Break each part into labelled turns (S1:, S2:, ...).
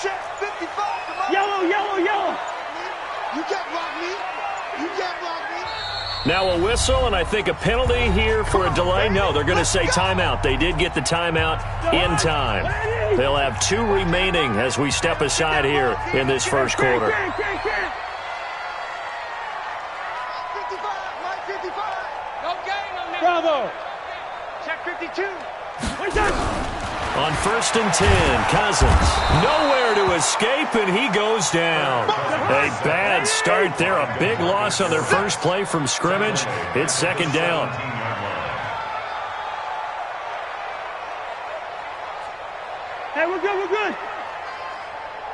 S1: Check 55.
S2: Yellow.
S1: You can't block me. You can't block me.
S3: Now a whistle, and I think a penalty here for a delay. No, they're going to say timeout. They did get the timeout in time. They'll have 2 remaining as we step aside here in this first quarter.
S1: 55. Mike 55.
S4: No game, no minute.
S2: Bravo.
S1: Check 52.
S3: On 1st and 10, Cousins. Nowhere to escape, and he goes down. A bad start there. A big loss on their first play from scrimmage. It's 2nd down.
S2: Hey, we're good.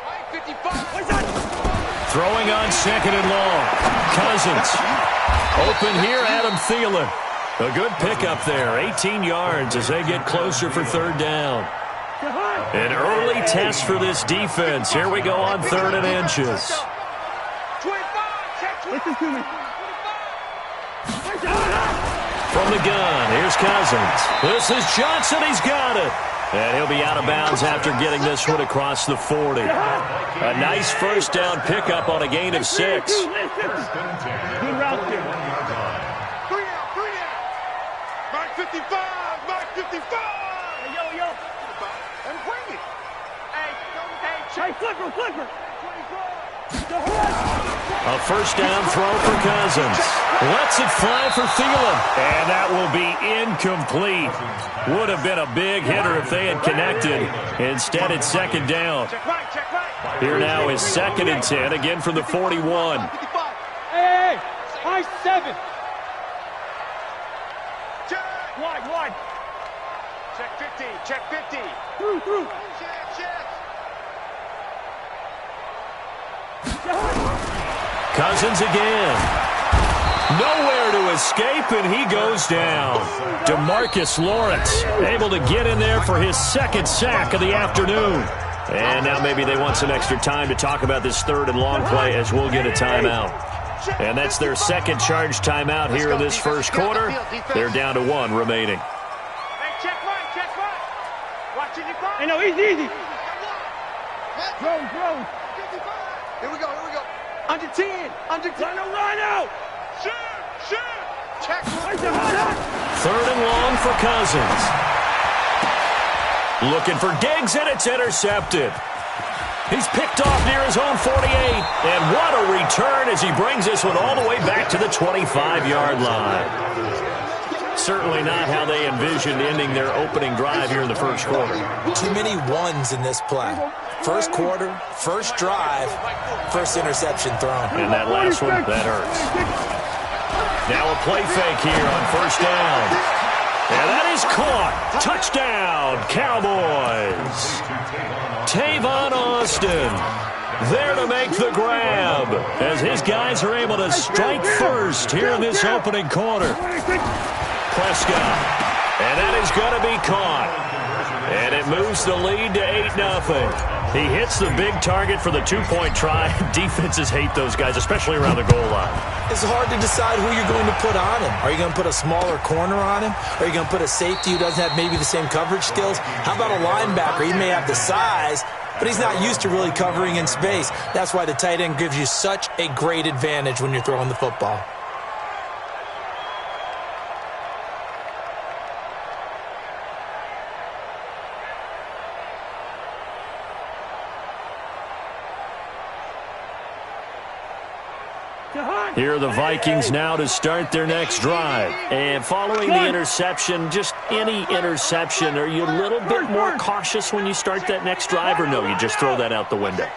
S4: Mike 55.
S3: Throwing on 2nd and long. Cousins. Open here, Adam Thielen. A good pickup there, 18 yards as they get closer for 3rd down. An early test for this defense. Here we go on 3rd and inches.
S1: 25.
S2: Listen to me.
S3: From the gun, here's Cousins. This is Johnson, he's got it. And he'll be out of bounds after getting this one across the 40. A nice 1st down pickup on a gain of 6.
S2: Good route there.
S1: 3 down. Mike 55. Mike 55.
S2: Yo.
S1: And bring it. Hey,
S2: Hey, flipper.
S1: 24.
S3: A 1st down throw for Cousins. Lets it fly for Thielen. And that will be incomplete. Would have been a big hitter if they had connected. Instead, it's 2nd down.
S1: Check right.
S3: Here now is 2nd and 10, again from the 41.
S1: 55.
S2: Hey, high 7.
S1: Check.
S2: Wide.
S1: Check 50. Check 50.
S2: Through.
S1: Check.
S3: Cousins again. Nowhere to escape, and he goes down. DeMarcus Lawrence able to get in there for his 2nd sack of the afternoon. And now maybe they want some extra time to talk about this 3rd and long play as we'll get a timeout. And that's their 2nd charge timeout here in this first quarter. They're down to 1 remaining.
S1: Hey, check right. Watching your clock.
S2: Hey, no, easy. Throw.
S1: Here we go. Under 10.
S2: Run out.
S1: Shoot. Check.
S3: 3rd and long for Cousins. Looking for Diggs, and it's intercepted. He's picked off near his own 48. And what a return as he brings this one all the way back to the 25-yard line. Certainly not how they envisioned ending their opening drive here in the first quarter.
S5: Too many ones in this play. First quarter, first drive, first interception thrown.
S3: And that last one, that hurts. Now a play fake here on 1st down. And that is caught. Touchdown, Cowboys. Tavon Austin there to make the grab as his guys are able to strike first here in this opening quarter. Prescott. And that is going to be caught. And it moves the lead to 8-0. He hits the big target for the 2-point try. Defenses hate those guys, especially around the goal line.
S5: It's hard to decide who you're going to put on him. Are you going to put a smaller corner on him? Are you going to put a safety who doesn't have maybe the same coverage skills? How about a linebacker? He may have the size, but he's not used to really covering in space. That's why the tight end gives you such a great advantage when you're throwing the football.
S3: Here are the Vikings now to start their next drive. And following the interception, just any interception, are you a little bit more cautious when you start that next drive, or no, you just throw that out the window?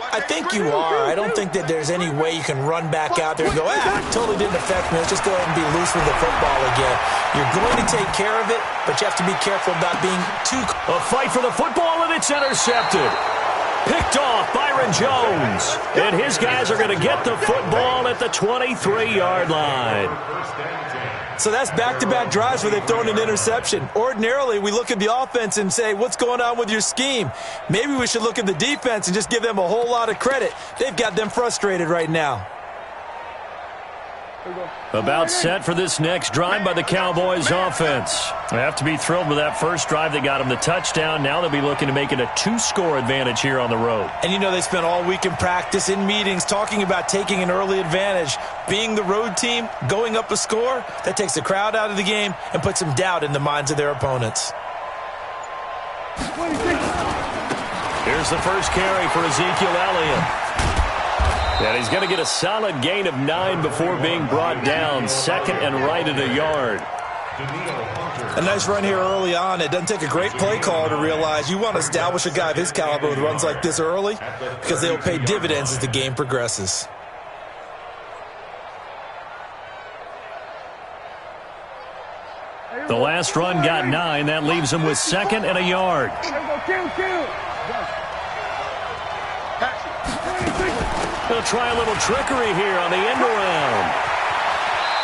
S5: I think you are. I don't think that there's any way you can run back out there and go, totally didn't affect me. Let's just go ahead and be loose with the football again. You're going to take care of it, but you have to be careful about being too...
S3: A fight for the football, and it's intercepted. Picked off Byron Jones. And his guys are going to get the football at the 23-yard line.
S5: So that's back-to-back drives where they've thrown an interception. Ordinarily, we look at the offense and say, what's going on with your scheme? Maybe we should look at the defense and just give them a whole lot of credit. They've got them frustrated right now.
S3: About set for this next drive by the Cowboys offense. They have to be thrilled with that first drive that got them the touchdown. Now they'll be looking to make it a 2-score advantage here on the road.
S5: And you know they spent all week in practice, in meetings, talking about taking an early advantage. Being the road team, going up a score, that takes the crowd out of the game and puts some doubt in the minds of their opponents.
S3: Here's the first carry for Ezekiel Elliott. And he's going to get a solid gain of 9 before being brought down. Second and right at a yard.
S5: A nice run here early on. It doesn't take a great play call to realize you want to establish a guy of his caliber with runs like this early because they'll pay dividends as the game progresses.
S3: The last run got 9. That leaves him with second and a yard. He'll try a little trickery here on the end around.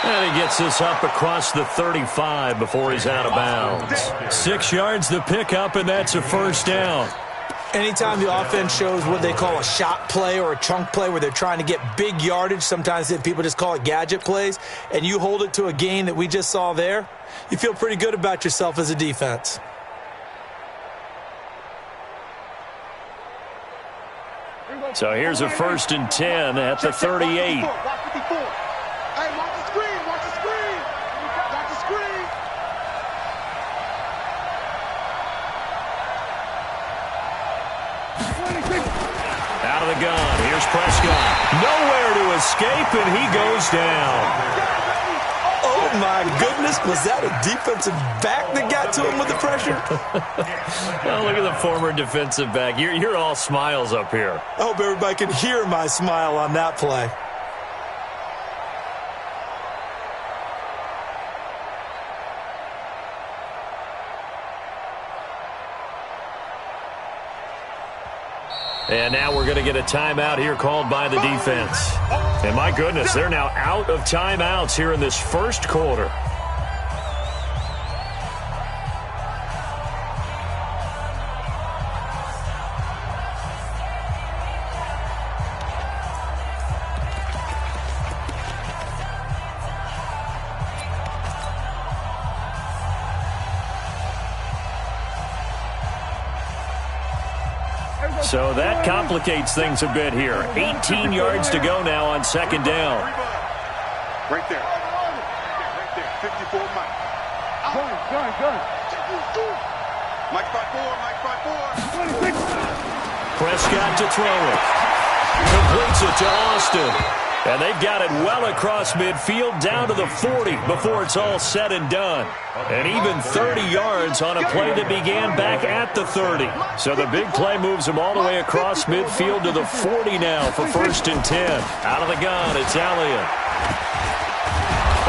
S3: And he gets this up across the 35 before he's out of bounds. 6 yards the pickup, and that's a first down.
S5: Anytime the offense shows what they call a shot play or a chunk play where they're trying to get big yardage, sometimes people just call it gadget plays, and you hold it to a gain that we just saw there, you feel pretty good about yourself as a defense.
S3: So here's a 1st and 10 at the 38.
S1: Hey, watch the screen, watch the screen. Watch the screen.
S3: Out of the gun. Here's Prescott. Nowhere to escape, and he goes down.
S5: Oh, my goodness. Was that a defensive back that got to him with the pressure?
S3: Oh, look at the former defensive back. You're all smiles up here.
S5: I hope everybody can hear my smile on that play.
S3: And now we're going to get a timeout here called by the defense. And my goodness, they're now out of timeouts here in this first quarter. So that complicates things a bit here. 18 yards to go now on second down.
S1: Right there. Right there. 54 Mike. Gun. Mike by 4.
S3: Prescott to throw it. Completes it to Austin. And they've got it well across midfield down to the 40 before it's all said and done. And even 30 yards on a play that began back at the 30. So the big play moves them all the way across midfield to the 40 now for 1st and 10. Out of the gun, it's Elliott.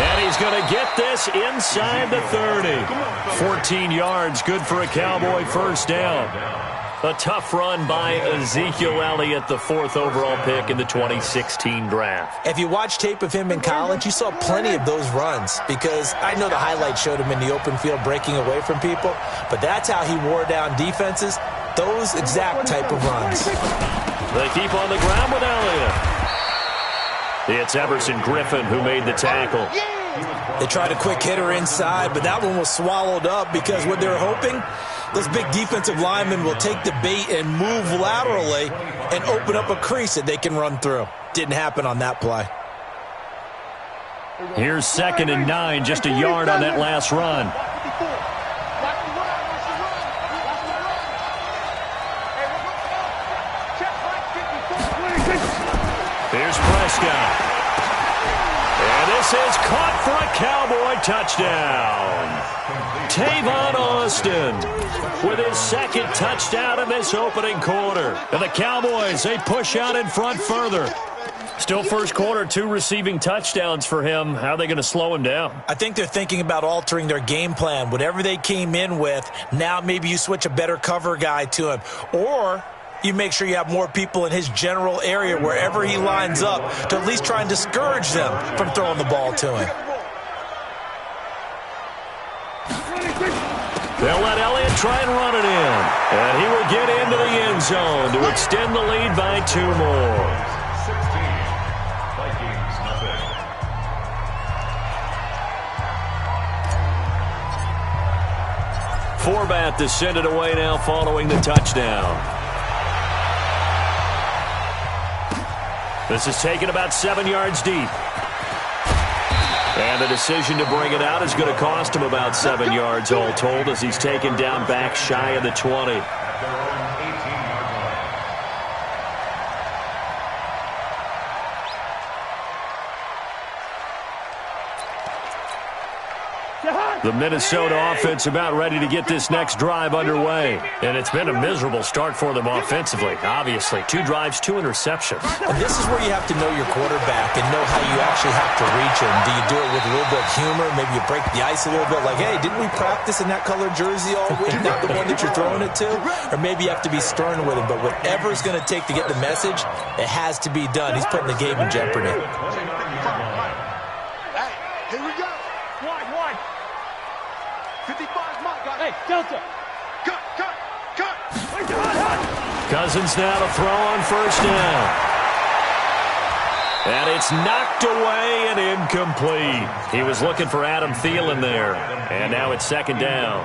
S3: And he's going to get this inside the 30. 14 yards, good for a Cowboy first down. A tough run by Ezekiel Elliott, the 4th overall pick in the 2016 draft.
S5: If you watch tape of him in college, you saw plenty of those runs because I know the highlights showed him in the open field breaking away from people, but that's how he wore down defenses, those exact type of runs.
S3: They keep on the ground with Elliott. It's Everson Griffin who made the tackle.
S5: They tried a quick hitter inside, but that one was swallowed up because what they're hoping, those big defensive linemen will take the bait and move laterally and open up a crease that they can run through. Didn't happen on that play.
S3: Here's 2nd and 9, just a yard on that last run. Here's Prescott. And this is caught for a Cowboy touchdown. Tavon Austin with his 2nd touchdown in this opening quarter. And the Cowboys, they push out in front further. Still first quarter, 2 receiving touchdowns for him. How are they going to slow him down?
S5: I think they're thinking about altering their game plan. Whatever they came in with, now maybe you switch a better cover guy to him. Or you make sure you have more people in his general area wherever he lines up to at least try and discourage them from throwing the ball to him.
S3: They'll let Elliott try and run it in. And he will get into the end zone to extend the lead by 2 more. Forbat to send it away now following the touchdown. This is taken about 7 yards deep. And the decision to bring it out is going to cost him about 7 yards all told as he's taken down back shy of the 20. The Minnesota offense about ready to get this next drive underway. And it's been a miserable start for them offensively, obviously. 2 drives, 2 interceptions.
S5: And this is where you have to know your quarterback and know how you actually have to reach him. Do you do it with a little bit of humor? Maybe you break the ice a little bit like, hey, didn't we practice in that color jersey all week? Not the one that you're throwing it to? Or maybe you have to be stern with him. But whatever it's going to take to get the message, it has to be done. He's putting the game in jeopardy.
S1: Hey, here we go.
S2: Wide.
S1: 55's my guy.
S2: Hey, Delta.
S1: Cut.
S3: Cousins now to throw on first down. And it's knocked away and incomplete. He was looking for Adam Thielen there. And now it's second down.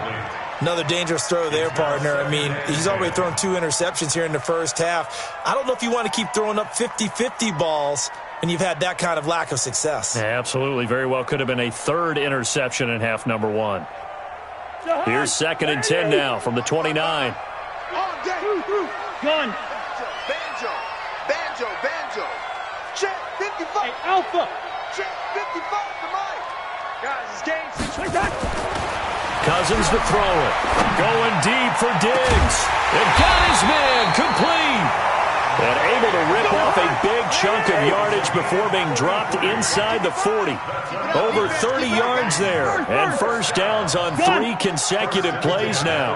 S5: Another dangerous throw there, partner. I mean, he's already thrown 2 interceptions here in the first half. I don't know if you want to keep throwing up 50-50 balls when you've had that kind of lack of success.
S3: Yeah, absolutely. Very well could have been a 3rd interception in half number 1. Here's 2nd and 10 now from the 29.
S2: Gun.
S1: Banjo. Check 55.
S2: Hey, Alpha.
S1: Check 55 to Mike. Guys, it's game 6.
S3: Cousins to throw it. Going deep for Diggs. And got his man complete. And able to rip off a big chunk of yardage before being dropped inside the 40. Over 30 yards there. And first downs on 3 consecutive plays now.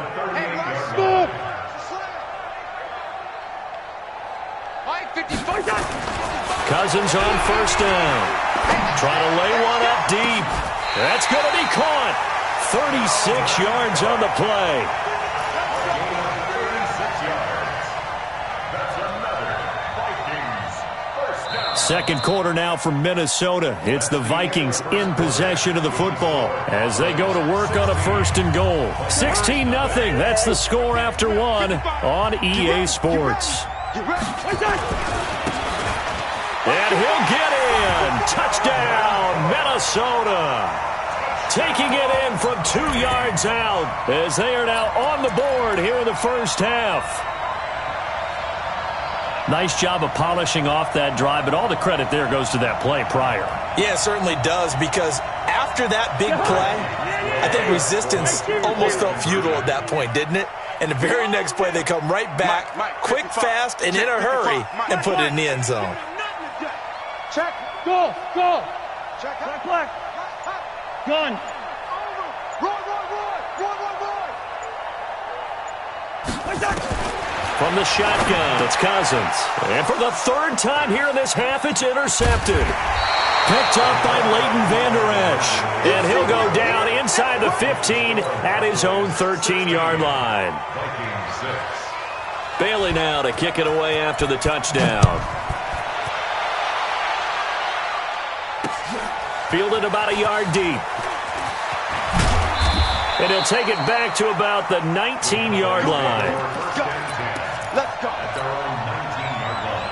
S3: Cousins on first down. Trying to lay one up deep. That's going to be caught. 36 yards on the play. Second quarter now for Minnesota. It's the Vikings in possession of the football as they go to work on a 1st and goal. 16-0. That's the score after 1 on EA Sports. And he'll get in. Touchdown, Minnesota. Taking it in from 2 yards out as they are now on the board here in the first half. Nice job of polishing off that drive, but all the credit there goes to that play prior.
S5: Yeah, it certainly does, because after that big play, I think resistance almost felt futile at that point, didn't it? And the very next play, they come right back, quick, fast, and in a hurry, and put it in the end zone.
S2: Check. Go.
S1: Check.
S2: Black. Gun.
S1: Roy.
S3: From the shotgun, it's Cousins. And for the 3rd time here in this half, it's intercepted. Picked up by Leighton Vander Esch. And he'll go down inside the 15 at his own 13-yard line. Bailey now to kick it away after the touchdown. Fielded about a yard deep. And he'll take it back to about the 19-yard line.
S1: Let's go.
S6: At their own 19-yard line.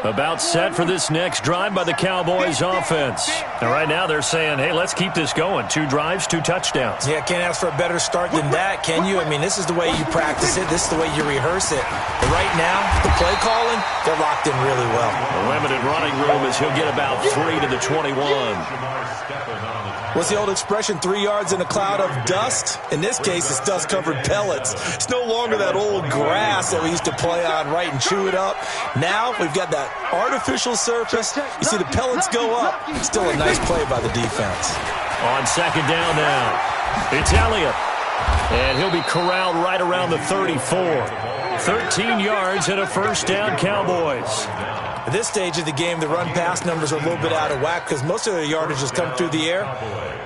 S3: About set for this next drive by the Cowboys offense. And right now they're saying, hey, let's keep this going. 2 drives, 2 touchdowns.
S5: Yeah, can't ask for a better start than that, can you? I mean, this is the way you practice it. This is the way you rehearse it. But right now, the play calling, they're locked in really well.
S3: A limited running room as he'll get about 3 to the 21.
S5: What's the old expression, 3 yards in a cloud of dust? In this case, it's dust-covered pellets. It's no longer that old grass that we used to play on, right, and chew it up. Now we've got that artificial surface. You see the pellets go up. Still a nice play by the defense.
S3: On second down now, it's Elliott. And he'll be corralled right around the 34. 13 yards and a first down, Cowboys.
S5: At this stage of the game, the run-pass numbers are a little bit out of whack because most of their yardage has come through the air.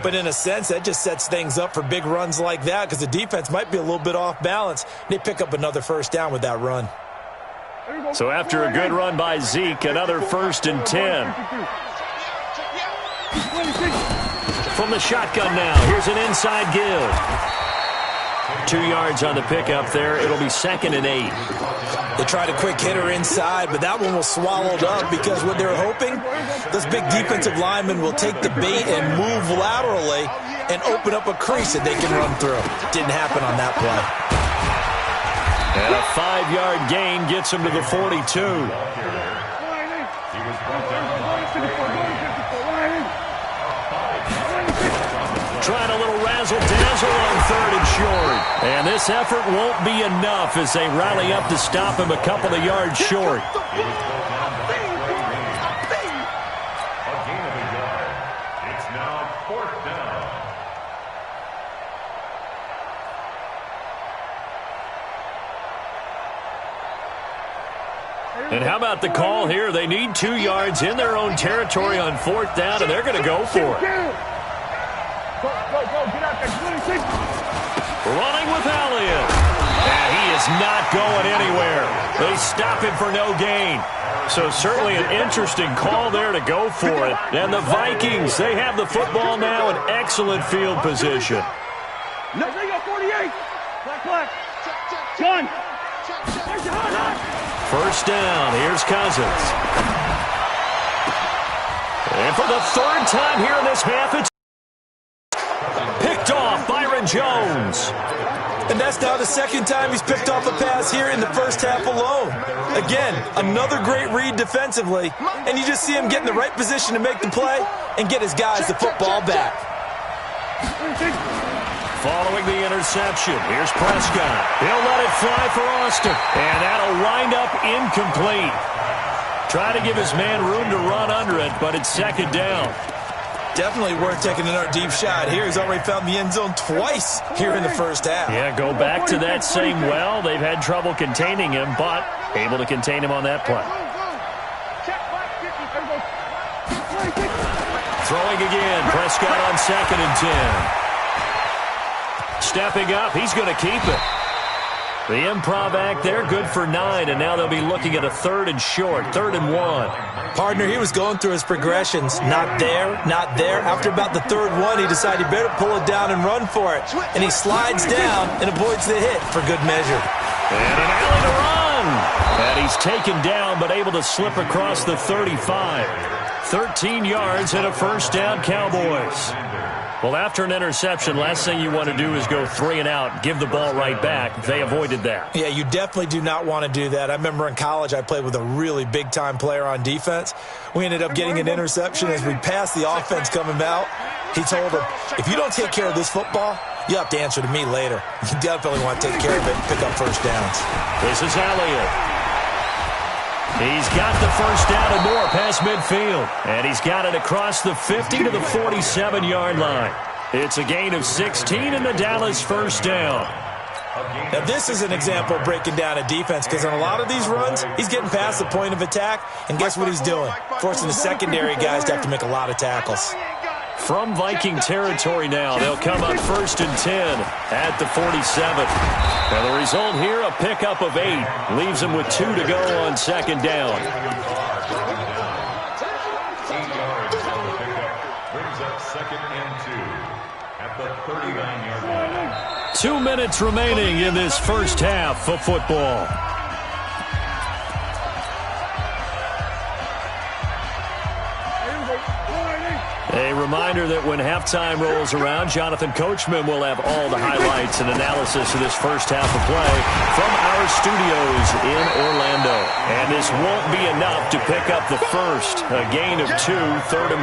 S5: But in a sense, that just sets things up for big runs like that because the defense might be a little bit off balance. They pick up another first down with that run.
S3: So after a good run by Zeke, another 1st and 10. From the shotgun now, here's an inside give. 2 yards on the pickup there. It'll be 2nd and 8.
S5: They tried a quick hitter inside, but that one was swallowed up because what they're hoping, those big defensive linemen will take the bait and move laterally and open up a crease that they can run through. Didn't happen on that play.
S3: And a 5-yard gain gets him to the 42. Trying a little razzle-dazzle on 3rd and short. And this effort won't be enough as they rally up to stop him a couple of yards short.
S6: A gain of a yard. It's now 4th down.
S3: And how about the call here? They need 2 yards in their own territory on 4th down, and they're going to go for it.
S2: Go, get out there, 26.
S3: Running with Elliott. And he is not going anywhere. They stop him for no gain. So certainly an interesting call there to go for it. And the Vikings, they have the football now in excellent field position.
S2: No, they got 48. Black. Gun.
S3: 1st down. Here's Cousins. And for the 3rd time here in this half, it's picked off Byron Jones.
S5: And that's now the 2nd time he's picked off a pass here in the first half alone. Again, another great read defensively, and you just see him get in the right position to make the play and get his guys the football back.
S3: Following the interception, here's Prescott. He'll let it fly for Austin, and that'll wind up incomplete. Try to give his man room to run under it, but it's 2nd down.
S5: Definitely worth taking another deep shot here. He's already found the end zone twice here in the first half.
S3: Yeah, go back to that same well. They've had trouble containing him, but able to contain him on that play. Throwing again. Prescott on 2nd and 10. Stepping up. He's going to keep it. The improv act there, good for 9, and now they'll be looking at a 3rd and short, 3rd and 1.
S5: Partner, he was going through his progressions. Not there, not there. After about the 3rd one, he decided he better pull it down and run for it. And he slides down and avoids the hit for good measure.
S3: And an alley to run. And he's taken down, but able to slip across the 35. 13 yards and a 1st down, Cowboys. Well, after an interception, last thing you want to do is go 3 and out, give the ball right back. They avoided that.
S5: Yeah, you definitely do not want to do that. I remember in college I played with a really big-time player on defense. We ended up getting an interception as we passed the offense coming out. He told him, if you don't take care of this football, you have to answer to me later. You definitely want to take care of it and pick up 1st downs.
S3: This is Elliott. He's got the 1st down and more past midfield. And he's got it across the 50 to the 47-yard line. It's a gain of 16 in the Dallas 1st down.
S5: Now, this is an example of breaking down a defense because on a lot of these runs, he's getting past the point of attack, and guess what he's doing? Forcing the secondary guys to have to make a lot of tackles.
S3: From Viking territory now, they'll come up 1st and 10 at the 47. And the result here, a pickup of 8. Leaves them with 2 to go on 2nd down.
S6: 8 yards on the pickup. Brings up 2nd and 2 at the 39-yard line.
S3: 2 minutes remaining in this first half of football. A reminder that when halftime rolls around, Jonathan Coachman will have all the highlights and analysis of this first half of play from our studios in Orlando. And this won't be enough to pick up the first. A gain of 2, 3rd and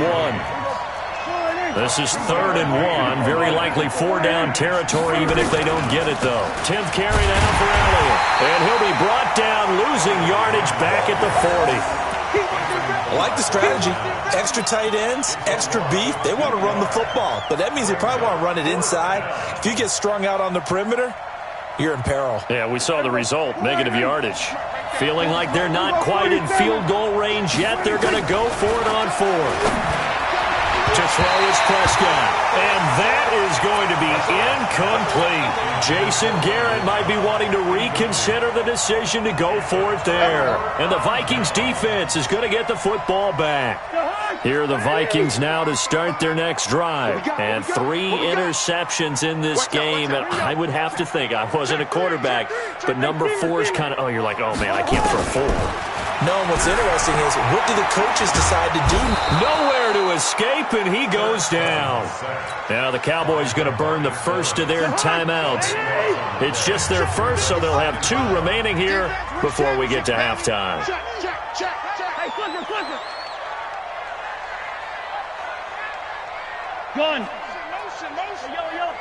S3: 1. This is 3rd and 1. Very likely 4-down territory, even if they don't get it, though. 10th carry down for Elliott. And he'll be brought down, losing yardage back at the 40.
S5: I like the strategy. Extra tight ends, extra beef. They want to run the football, but that means they probably want to run it inside. If you get strung out on the perimeter, you're in peril.
S3: Yeah, we saw the result, negative yardage. Feeling like they're not quite in field goal range yet. They're going to go for it on 4th. To throw is Prescott. And that is going to be incomplete. Jason Garrett might be wanting to reconsider the decision to go for it there. And the Vikings defense is going to get the football back. Here are the Vikings now to start their next drive. And 3 interceptions in this game. And I would have to think, I wasn't a quarterback, but number 4 is kind of, you're like, oh, man, I can't throw 4.
S5: No, and what's interesting is, what do the coaches decide to do?
S3: Nowhere to escape, and he goes down. Now the Cowboys going to burn the first of their timeouts. It's just their first, so they'll have 2 remaining here before we get to halftime.
S2: Hey, Clicker. Gun.
S1: Motion.
S2: Yellow.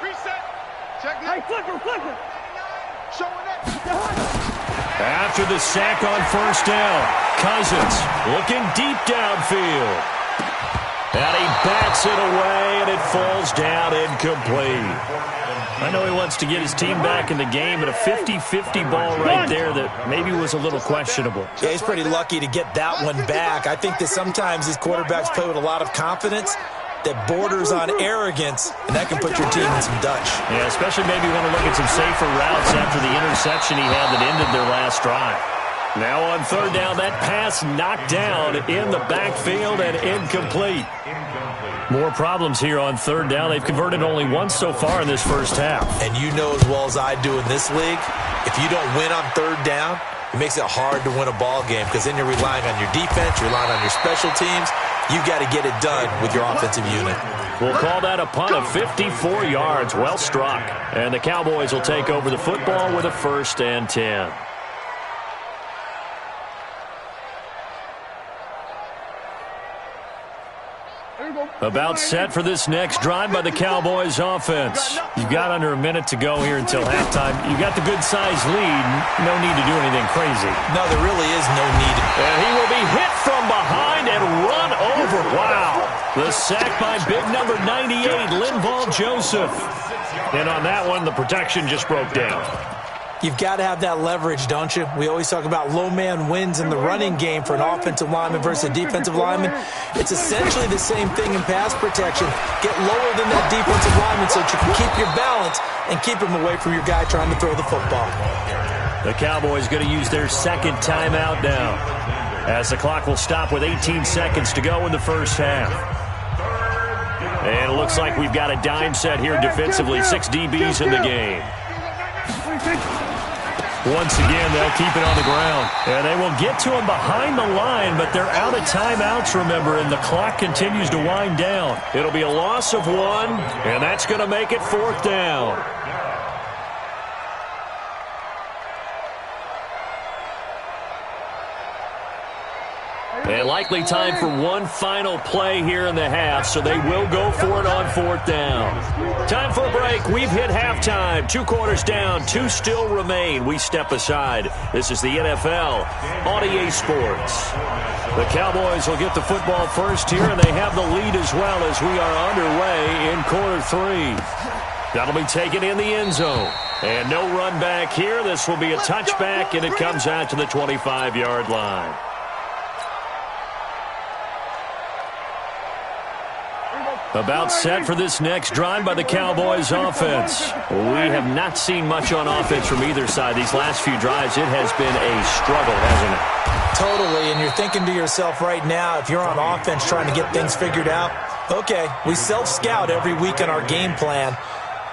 S1: Reset. Check now.
S2: Hey, Clicker.
S1: Showing up.
S3: After the sack on first down, Cousins looking deep downfield. And he backs it away, and it falls down incomplete. I know he wants to get his team back in the game, but a 50-50 ball right there that maybe was a little questionable.
S5: Yeah, he's pretty lucky to get that one back. I think that sometimes these quarterbacks play with a lot of confidence that borders on arrogance, and that can put your team in some Dutch.
S3: Yeah, especially maybe want to look at some safer routes after the interception he had that ended their last drive. Now on 3rd down, that pass knocked down in the backfield and incomplete. More problems here on 3rd down. They've converted only once so far in this first half.
S5: And you know as well as I do in this league, if you don't win on 3rd down, it makes it hard to win a ball game because then you're relying on your defense, you're relying on your special teams. You've got to get it done with your offensive unit.
S3: We'll call that a punt of 54 yards. Well struck. And the Cowboys will take over the football with a 1st and 10. About set for this next drive by the Cowboys offense. You've got under a minute to go here until halftime. You've got the good-sized lead. No need to do anything crazy.
S5: No, there really is no need.
S3: And he will be hit from behind and run over. Wow. The sack by big number 98, Linval Joseph. And on that one, the protection just broke down.
S5: You've got to have that leverage, don't you? We always talk about low man wins in the running game for an offensive lineman versus a defensive lineman. It's essentially the same thing in pass protection. Get lower than that defensive lineman so that you can keep your balance and keep him away from your guy trying to throw the football.
S3: The Cowboys going to use their 2nd timeout now, as the clock will stop with 18 seconds to go in the first half. And it looks like we've got a dime set here defensively. 6 DBs in the game. Once again, they'll keep it on the ground. And they will get to him behind the line, but they're out of timeouts, remember, and the clock continues to wind down. It'll be a loss of 1, and that's going to make it 4th down. And likely time for one final play here in the half, so they will go for it on 4th down. Time for a break. We've hit halftime. 2 quarters down, 2 still remain. We step aside. This is the NFL on EA Sports. The Cowboys will get the football first here, and they have the lead as well as we are underway in quarter 3. That'll be taken in the end zone. And no run back here. This will be a touchback, and it comes out to the 25-yard line. About set for this next drive by the Cowboys offense. We have not seen much on offense from either side. These last few drives, it has been a struggle, hasn't it?
S5: Totally, and you're thinking to yourself right now, if you're on offense trying to get things figured out, okay, we self-scout every week in our game plan.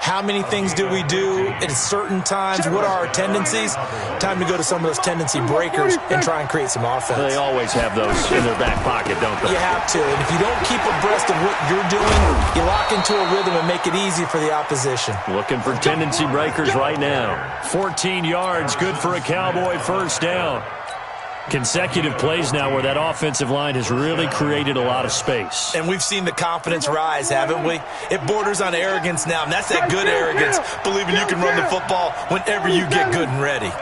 S5: How many things do we do at certain times? What are our tendencies? Time to go to some of those tendency breakers and try and create some offense.
S3: They always have those in their back pocket, don't they?
S5: You have to. And if you don't keep abreast of what you're doing, you lock into a rhythm and make it easy for the opposition.
S3: Looking for tendency breakers right now. 14 yards, good for a Cowboy first down. Consecutive plays now where that offensive line has really created a lot of space.
S5: And we've seen the confidence rise, haven't we? It borders on arrogance now, and that's that good arrogance, believing you can run the football whenever you get good and ready.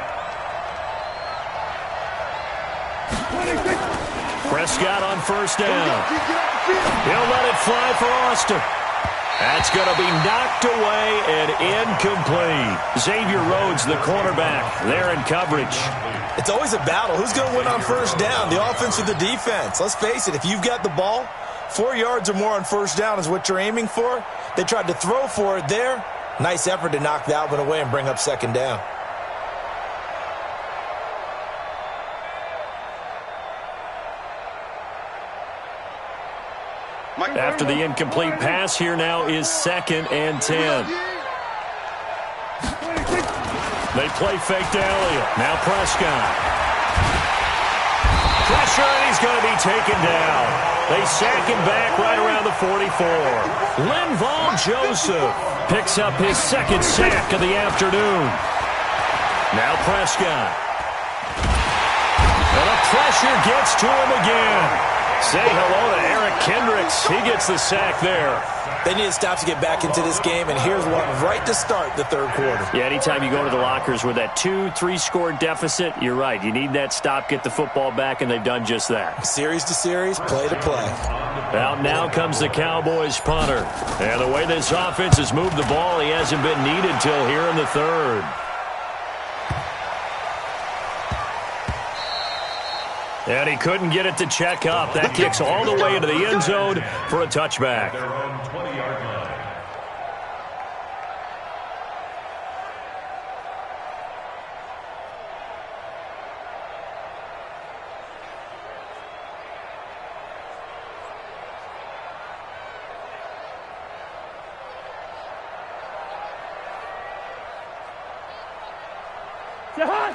S3: Prescott on first down. He'll let it fly for Austin. That's going to be knocked away and incomplete. Xavier Rhodes, the cornerback, there in coverage.
S5: It's always a battle. Who's going to win on first down, the offense or the defense? Let's face it, if you've got the ball, 4 yards or more on first down is what you're aiming for. They tried to throw for it there. Nice effort to knock that one away and bring up second down.
S3: After the incomplete pass, here now is 2nd and 10. They play fake to Elliott. Now Prescott. Pressure, and he's going to be taken down. They sack him back right around the 44. Linval Joseph picks up his 2nd sack of the afternoon. Now Prescott. And the pressure gets to him again. Say hello to Eric Kendricks. He gets the sack there.
S5: They need to stop to get back into this game, and here's one right to start the third quarter. Yeah,
S3: anytime you go to the lockers with that 2-3 score deficit, you're right. You need that stop, get the football back, and they've done just that.
S5: Series to series, play to play.
S3: Out now comes the Cowboys punter. And the way this offense has moved the ball, he hasn't been needed till here in the third. And he couldn't get it to check up. That kicks all the way into the end zone for a touchback.
S6: Their own 20-yard line.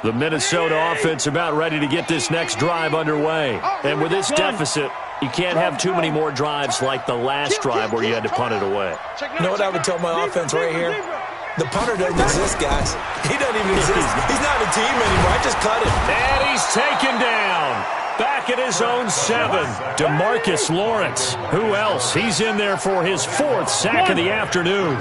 S3: The Minnesota offense about ready to get this next drive underway. And with this deficit, you can't have too many more drives like the last drive where you had to punt it away.
S5: You know what I would tell my offense right here? The punter doesn't exist, guys. He doesn't even exist. He's not a team anymore. I just cut him.
S3: And he's taken down. Back at his own 7. DeMarcus Lawrence. Who else? He's in there for his 4th sack of the afternoon.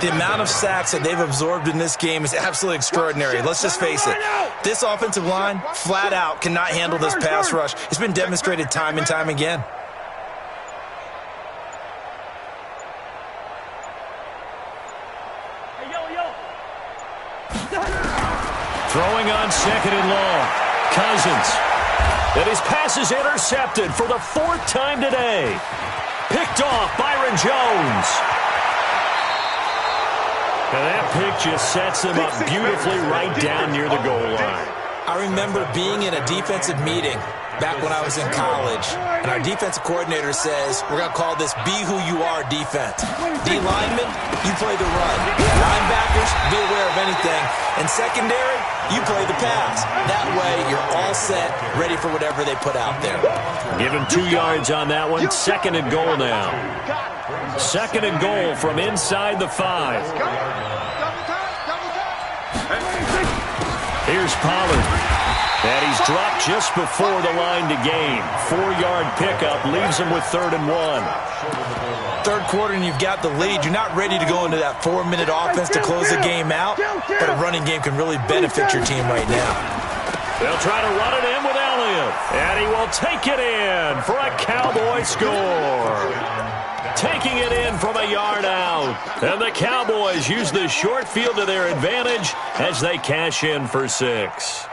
S5: The amount of sacks that they've absorbed in this game is absolutely extraordinary. Let's just face it. This offensive line, flat out, cannot handle this pass rush. It's been demonstrated time and time again.
S3: Throwing on 2nd and long. Cousins. And his pass is intercepted for the 4th time today. Picked off Byron Jones. And that pick just sets them up beautifully right down near the goal line.
S5: I remember being in a defensive meeting back when I was in college, and our defensive coordinator says, we're going to call this be who you are defense. D linemen, you play the run. Linebackers, be aware of anything. And secondary, you play the pass. That way, you're all set, ready for whatever they put out there.
S3: Give him 2 yards on that one. 2nd and goal now. 2nd and goal from inside the 5. Here's Pollard. And he's dropped just before the line to gain. 4-yard pickup leaves him with 3rd and 1.
S5: Third quarter and you've got the lead. You're not ready to go into that 4-minute offense to close the game out, but a running game can really benefit your team right now.
S3: They'll try to run it in with Elliott. And he will take it in for a Cowboy score. Taking it in from a yard out. And the Cowboys use the short field to their advantage as they cash in for 6.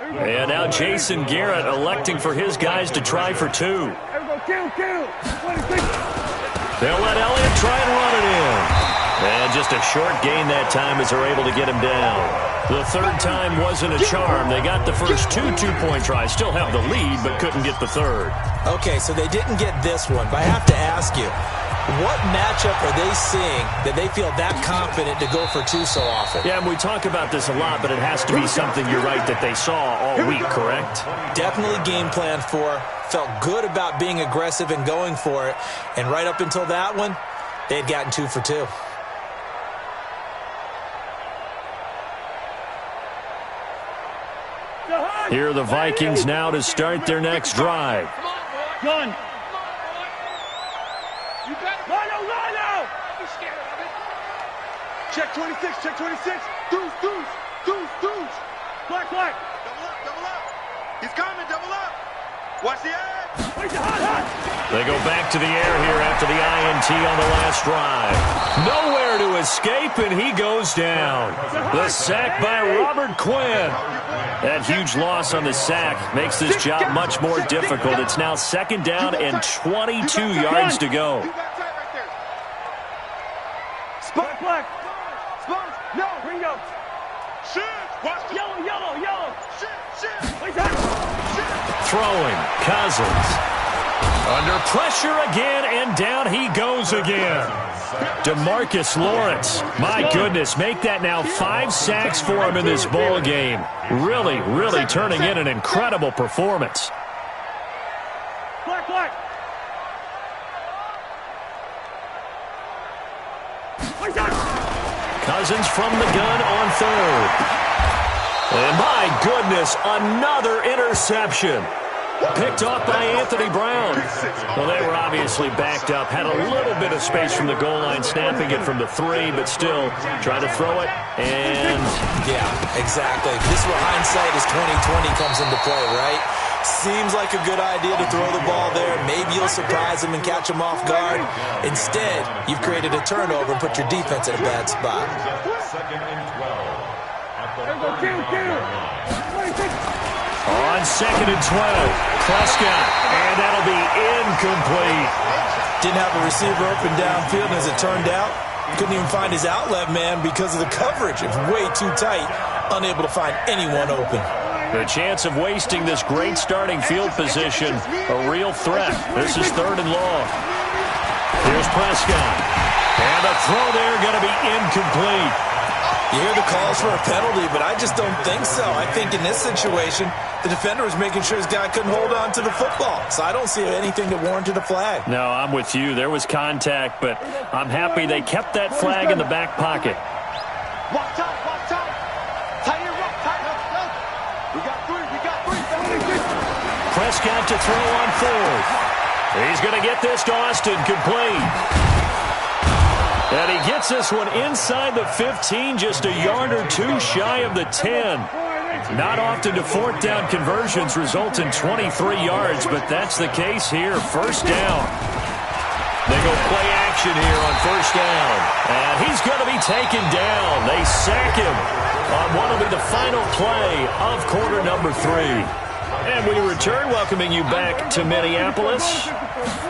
S3: And now Jason Garrett electing for his guys to try for 2. They'll let Elliott try and run it in. And just a short gain that time as they're able to get him down. The 3rd time wasn't a charm. They got the first 2 two-point tries. Still have the lead, but couldn't get the 3rd.
S5: Okay, so they didn't get this one, but I have to ask you, what matchup are they seeing that they feel that confident to go for 2 so often?
S3: Yeah, and we talk about this a lot, but it has to be something, you're right, that they saw all week, correct?
S5: Definitely game plan for. Felt good about being aggressive and going for it. And right up until that one, they had gotten 2 for 2.
S3: Here are the Vikings now to start their next drive.
S2: Gun.
S4: You got it.
S2: Rhino!
S4: Don't be scared of it.
S1: Check 26, check 26. Deuce, deuce.
S2: Black.
S1: Double up. He's coming, double up. Watch the edge.
S3: They go back to the air here after the INT on the last drive. Nowhere to escape, and he goes down. The sack by Robert Quinn. That huge loss on the sack makes this job much more difficult. It's now 2nd down and 22 yards to go.
S2: Black.
S1: No.
S2: Ringo.
S1: Shoot. Watch the
S2: Yellow.
S1: shit.
S3: Throwing, Cousins. Under pressure again, and down he goes again. DeMarcus Lawrence. My goodness, make that now 5 sacks for him in this ball game. Really turning in an incredible performance.
S2: Black.
S3: Cousins from the gun on 3rd. And my goodness, another interception. Picked off by Anthony Brown. Well, they were obviously backed up. Had a little bit of space from the goal line, snapping it from the 3, but still trying to throw it. And
S5: yeah, exactly. This is where hindsight is 20/20 comes into play, right? Seems like a good idea to throw the ball there. Maybe you'll surprise him and catch him off guard. Instead, you've created a turnover and put your defense in a bad spot.
S6: 2nd and 12. At the
S3: on 2nd and 12, Prescott, and that'll be incomplete.
S5: Didn't have a receiver open downfield, and as it turned out, couldn't even find his outlet man because of the coverage. It was way too tight, unable to find anyone open.
S3: The chance of wasting this great starting field position, a real threat. This is 3rd and long. Here's Prescott. And the throw there going to be incomplete.
S5: You hear the calls for a penalty, but I just don't think so. I think in this situation, the defender was making sure his guy couldn't hold on to the football. So I don't see anything that warranted a flag.
S3: No, I'm with you. There was contact, but I'm happy they kept that flag in the back pocket.
S1: Walk tight. Tighten it up, We got three.
S3: Prescott to throw on 4th. He's going to get this to Austin, complete. And he gets this one inside the 15, just a yard or 2 shy of the 10. Not often do 4th down conversions result in 23 yards, but that's the case here. 1st down. They go play action here on 1st down. And he's going to be taken down. They sack him on what will be the final play of quarter number 3. And we return, welcoming you back to Minneapolis.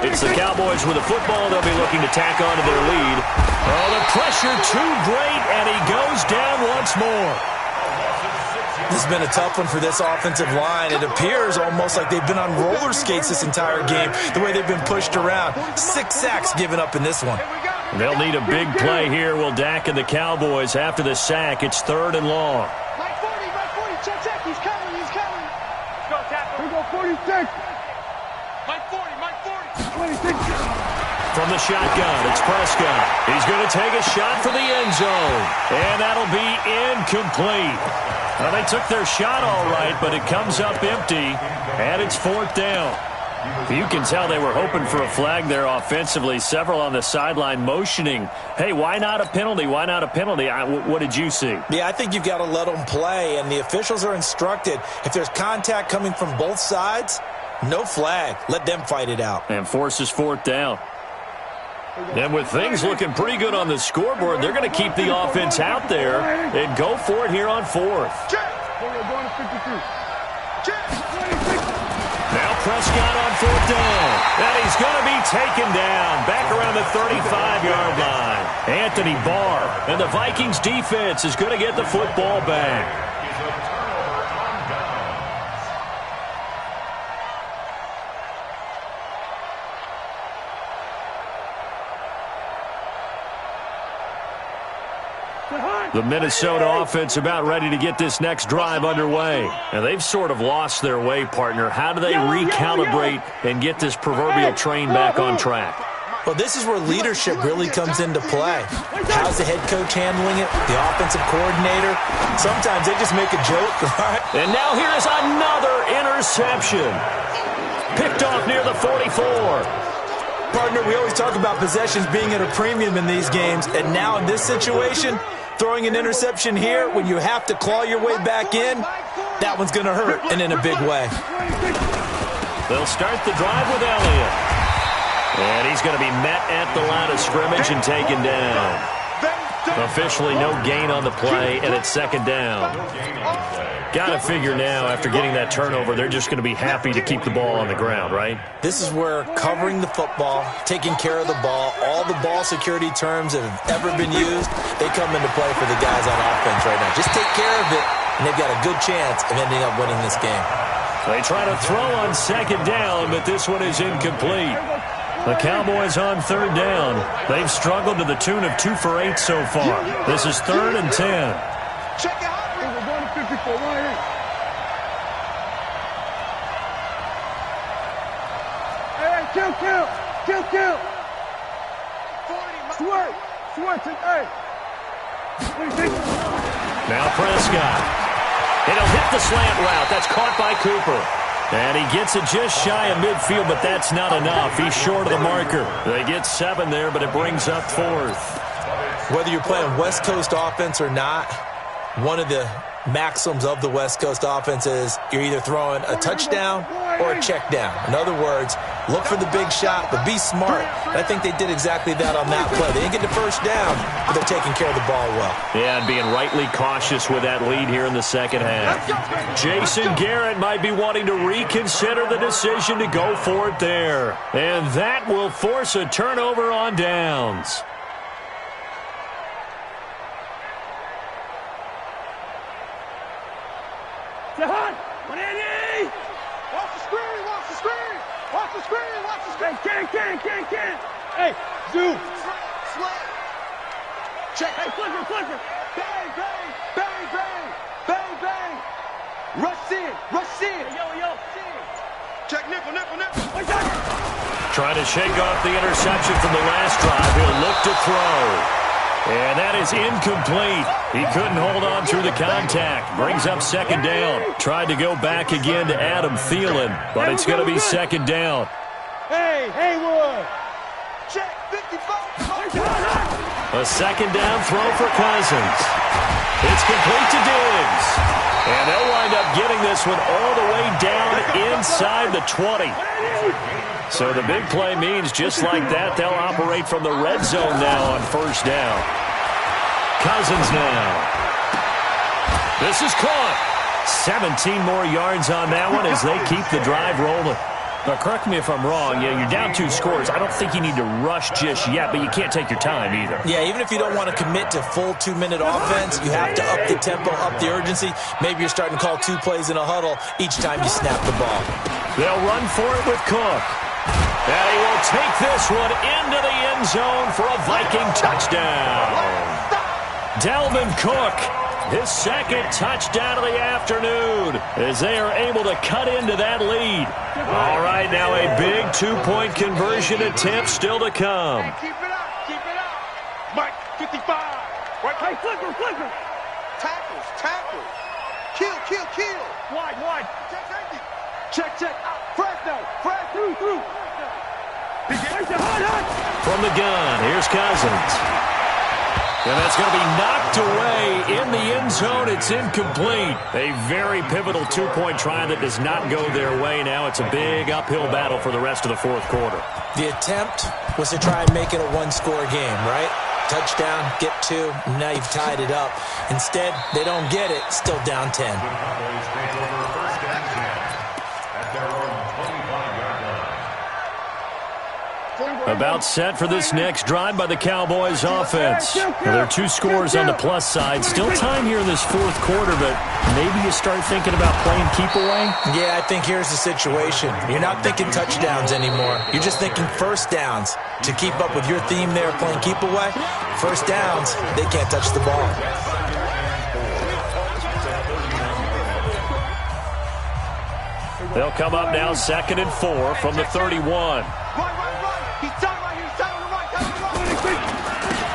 S3: It's the Cowboys with the football. They'll be looking to tack on to their lead. Oh, the pressure too great, and he goes down once more.
S5: This has been a tough one for this offensive line. It appears almost like they've been on roller skates this entire game, the way they've been pushed around. 6 sacks given up in this one.
S3: They'll need a big play here. Will Dak and the Cowboys after the sack. It's 3rd and long.
S1: Mike 40. Check. He's coming.
S2: Go, tackle. We go 46.
S4: Mike 40.
S2: 26.
S3: From the shotgun, it's Prescott. He's going to take a shot for the end zone. And that'll be incomplete. Well, they took their shot all right, but it comes up empty. And it's 4th down. You can tell they were hoping for a flag there offensively. Several on the sideline motioning, hey, why not a penalty? Why not a penalty? What did you see?
S5: Yeah, I think you've got to let them play, and the officials are instructed, if there's contact coming from both sides, no flag. Let them fight it out.
S3: And forces 4th down. And with things looking pretty good on the scoreboard, they're going to keep the offense out there and go for it here on 4th. Now Prescott on 4th down. And he's going to be taken down back around the 35-yard line. Anthony Barr. And the Vikings defense is going to get the football back. The Minnesota offense about ready to get this next drive underway. And they've sort of lost their way, partner. How do they recalibrate and get this proverbial train back on track?
S5: Well, this is where leadership really comes into play. How's the head coach handling it? The offensive coordinator? Sometimes they just make a joke, right?
S3: And now here is another interception. Picked off near the 44.
S5: Partner, we always talk about possessions being at a premium in these games, and now in this situation, throwing an interception here when you have to claw your way back in, that one's going to hurt, and in a big way.
S3: They'll start the drive with Elliott. And he's going to be met at the line of scrimmage and taken down. Officially no gain on the play, and it's second down. Got to figure now, after getting that turnover, they're just going to be happy to keep the ball on the ground, right?
S5: This is where covering the football, taking care of the ball, all the ball security terms that have ever been used, they come into play for the guys on offense right now. Just take care of it, and they've got a good chance of ending up winning this game.
S3: They try to throw on second down, but this one is incomplete. The Cowboys on third down. They've struggled to the tune of 2 for 8 so far. This is 3rd and 10.
S1: Check it out.
S2: We're going to 54. Right here. Hey, kill. 40. Switch it. Hey.
S3: Now Prescott. It'll hit the slant route. That's caught by Cooper. And he gets it just shy of midfield, but that's not enough. He's short of the marker. They get 7 there, but it brings up 4th.
S5: Whether you're playing West Coast offense or not, one of the maxims of the West Coast offense is you're either throwing a touchdown or a check down. In other words, look for the big shot, but be smart. And I think they did exactly that on that play. They didn't get the first down, but they're taking care of the ball well.
S3: Yeah, and being rightly cautious with that lead here in the second half. Jason Garrett might be wanting to reconsider the decision to go for it there. And that will force a turnover on downs.
S2: Watch the screen. Can't. Hey, zoom.
S1: Slant. Check.
S2: Hey, flicker.
S1: Bang. Rush in.
S2: Yo.
S1: Check nickel.
S3: Trying to shake off the interception from the last drive. He'll look to throw. And that is incomplete. He couldn't hold on through the contact. Brings up second down. Tried to go back again to Adam Thielen, but it's going to be second down.
S2: Hey, Haywood.
S1: Check 55.
S3: A second down throw for Cousins. It's complete to Diggs. And they'll wind up getting this one all the way down inside the 20. So the big play means just like that, they'll operate from the red zone now on first down. Cousins now. This is caught. 17 more yards on that one as they keep the drive rolling. Now, correct me if I'm wrong. You're down 2 scores. I don't think you need to rush just yet, but you can't take your time either.
S5: Yeah, even if you don't want to commit to full 2-minute offense, you have to up the tempo, up the urgency. Maybe you're starting to call 2 plays in a huddle each time you snap the ball.
S3: They'll run for it with Cook. And he will take this one into the end zone for a Viking touchdown. Dalvin Cook, his second touchdown of the afternoon, as they are able to cut into that lead. All right, now a big 2-point conversion attempt still to come.
S1: Keep it up. Mike, 55. Right.
S2: Hey, flicker.
S1: Tackles. Kill.
S2: Wide.
S1: Check. Fresno.
S2: Through.
S3: From the gun, here's Cousins. And that's going to be knocked away in the end zone. It's incomplete. A very pivotal 2-point try that does not go their way. Now it's a big uphill battle for the rest of the fourth quarter.
S5: The attempt was to try and make it a 1-score game, right? Touchdown, get 2, now you've tied it up. Instead, they don't get it, still down 10.
S3: About set for this next drive by the Cowboys offense. Well, there are 2 scores on the plus side. Still time here in this fourth quarter, but maybe you start thinking about playing keep away?
S5: Yeah, I think here's the situation. You're not thinking touchdowns anymore. You're just thinking first downs. To keep up with your theme there, playing keep away, first downs, they can't touch the ball.
S3: They'll come up now 2nd and 4 from the 31.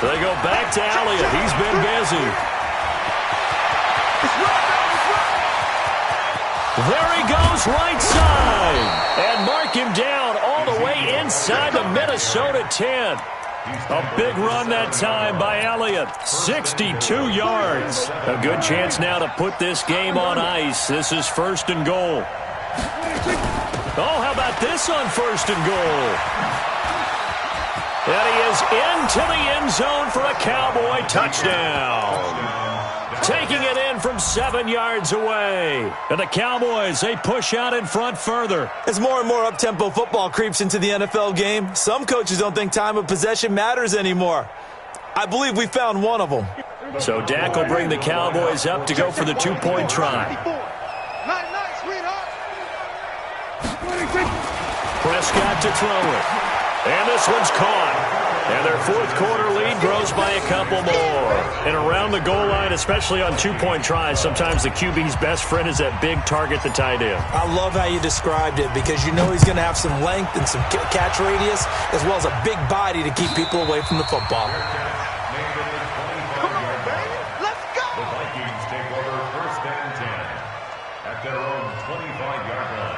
S3: They go back to Elliott. He's been busy. There he goes, right side. And mark him down all the way inside the Minnesota 10. A big run that time by Elliott. 62 yards. A good chance now to put this game on ice. This is 1st and goal. Oh, how about this on 1st and goal? And he is into the end zone for a Cowboy touchdown. Taking it in from 7 yards away. And the Cowboys, they push out in front further.
S5: As more and more up-tempo football creeps into the NFL game, some coaches don't think time of possession matters anymore. I believe we found one of them.
S3: So Dak will bring the Cowboys up to go for the 2-point try.
S1: Nice, sweetheart.
S3: Prescott to throw it. And this one's caught. And their 4th quarter lead grows by a couple more. And around the goal line, especially on 2-point tries, sometimes the QB's best friend is that big target, the tight end.
S5: I love how you described it because you know he's going to have some length and some catch radius as well as a big body to keep people away from the football.
S1: Come on, baby. Let's go.
S6: The Vikings take over 1st and 10 at their own 25-yard line.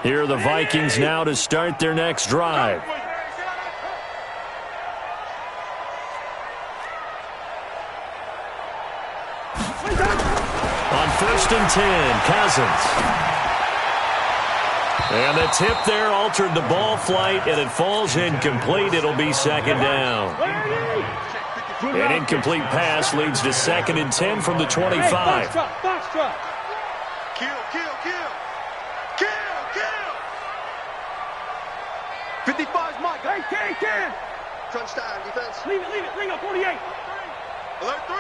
S3: Here are the Vikings now to start their next drive. On 1st and 10, Cousins. And the tip there altered the ball flight, and it falls incomplete. It'll be 2nd down. An incomplete pass leads to 2nd and 10 from the 25.
S1: Kill. 55's Mike.
S2: Hey, can.
S1: Crunch time, defense.
S2: Leave it. Ring up, 48.
S1: Alert 3.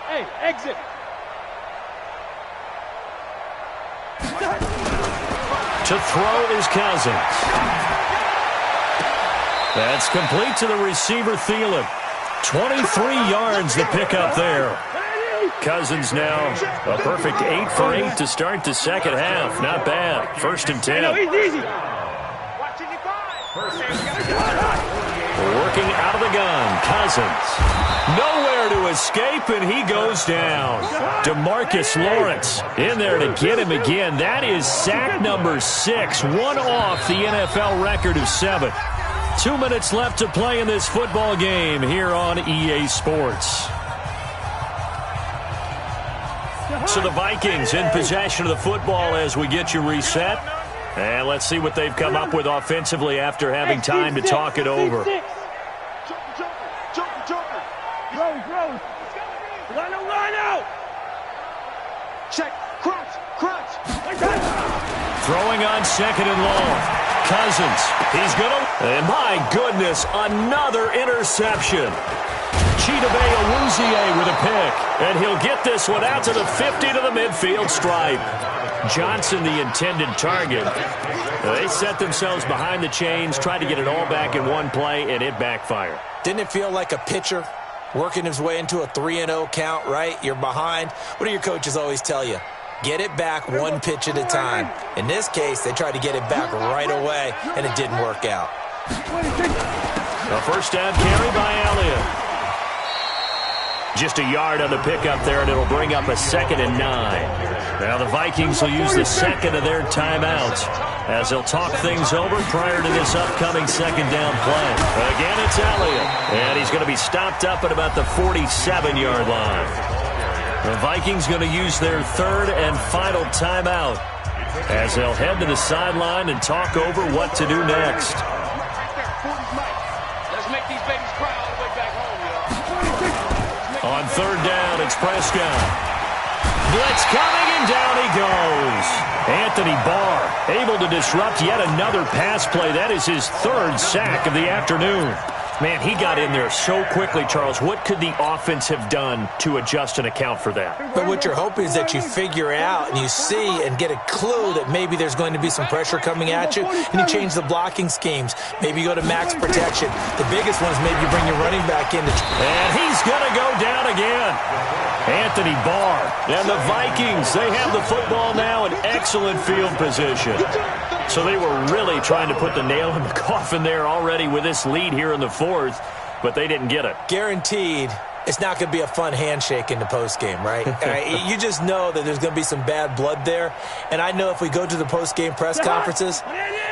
S2: Hey, exit.
S3: To throw is Cousins. That's complete to the receiver, Thielen. 23 yards to pick up there. Cousins now a perfect 8 for 8 to start the second half. Not bad. 1st and 10.
S2: Easy.
S3: Working out of the gun, Cousins. Nowhere to escape, and he goes down. DeMarcus Lawrence in there to get him again. That is sack number 6, one off the NFL record of 7. 2 minutes left to play in this football game here on EA Sports. So the Vikings in possession of the football as we get you reset. And let's see what they've come up with offensively after having time to talk it over.
S2: Rose. Line out.
S1: Check. Crunch.
S3: Throwing on 2nd and long. Cousins. He's going to... And my goodness, another interception. Chidobe Awuzie with a pick. And he'll get this one out to the 50 to the midfield stripe. Johnson, the intended target. They set themselves behind the chains, tried to get it all back in one play, and it backfired.
S5: Didn't it feel like a pitcher working his way into a 3-0 count, right? You're behind. What do your coaches always tell you? Get it back one pitch at a time. In this case, they tried to get it back right away, and it didn't work out.
S3: A 1st down carry by Elliott. Just a yard on the pickup there, and it'll bring up a 2nd and 9. Now the Vikings will use the 2nd of their timeouts as they'll talk things over prior to this upcoming 2nd down play. Again, it's Elliott, and he's going to be stopped up at about the 47-yard line. The Vikings going to use their 3rd and final timeout as they'll head to the sideline and talk over what to do next.
S4: Let's make these babies cry all the way back home, y'all.
S3: On 3rd down, it's Prescott. Blitz coming, and down he goes. Anthony Barr able to disrupt yet another pass play. That is his 3rd sack of the afternoon. Man, he got in there so quickly, Charles. What could the offense have done to adjust and account for that?
S5: But what you're hoping is that you figure out and you see and get a clue that maybe there's going to be some pressure coming at you, and you change the blocking schemes. Maybe you go to max protection. The biggest one is maybe you bring your running back in.
S3: And he's going to go down again. Anthony Barr. And the Vikings, they have the football now in excellent field position. So they were really trying to put the nail in the coffin there already with this lead here in the 4th, but they didn't get it.
S5: Guaranteed it's not going to be a fun handshake in the postgame, right? You just know that there's going to be some bad blood there. And I know if we go to the postgame press conferences,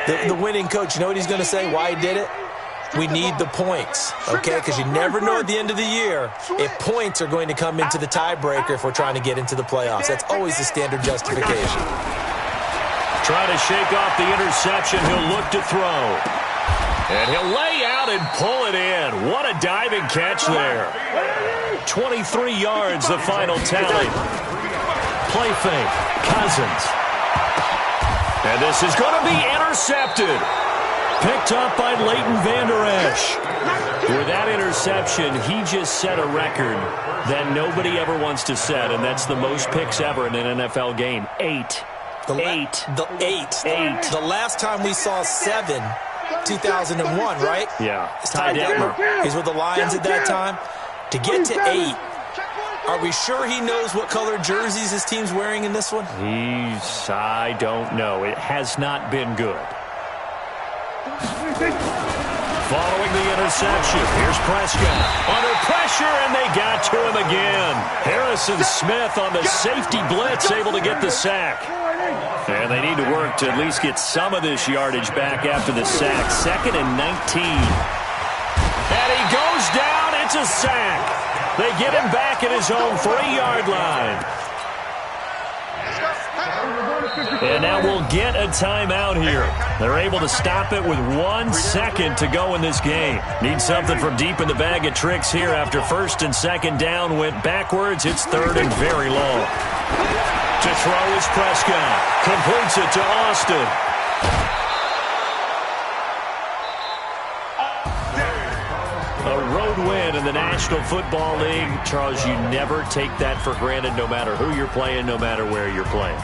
S5: the winning coach, you know what he's going to say, why he did it? we need the points, okay? Because you never know at the end of the year if points are going to come into the tiebreaker if we're trying to get into the playoffs. That's always the standard justification.
S3: Trying to shake off the interception. He'll look to throw. And he'll lay out and pull it in. What a diving catch there. 23 yards, the final tally. Play fake. Cousins. And this is going to be intercepted. Picked up by Leighton Vander Esch. With that interception, he just set a record that nobody ever wants to set, and that's the most picks ever in an NFL game. 8. Eight.
S5: The last time we saw 7, 2001, right?
S3: Yeah.
S5: It's Ty Detmer. He's with the Lions at that time. To get to 8, are we sure he knows what color jerseys his team's wearing in this one?
S3: I don't know. It has not been good. Following the interception, here's Prescott. Under pressure, and they got to him again. Harrison Smith on the safety blitz, able to get the sack. And they need to work to at least get some of this yardage back after the sack. 2nd and 19. And he goes down. It's a sack. They get him back at his own 3-yard line. And now we'll get a timeout here. They're able to stop it with 1 second to go in this game. Need something from deep in the bag of tricks here after 1st and 2nd down went backwards. It's 3rd and very long. To throw is Prescott. Completes it to Austin. A road win in the National Football League. Charles, you never take that for granted no matter who you're playing, no matter where you're playing.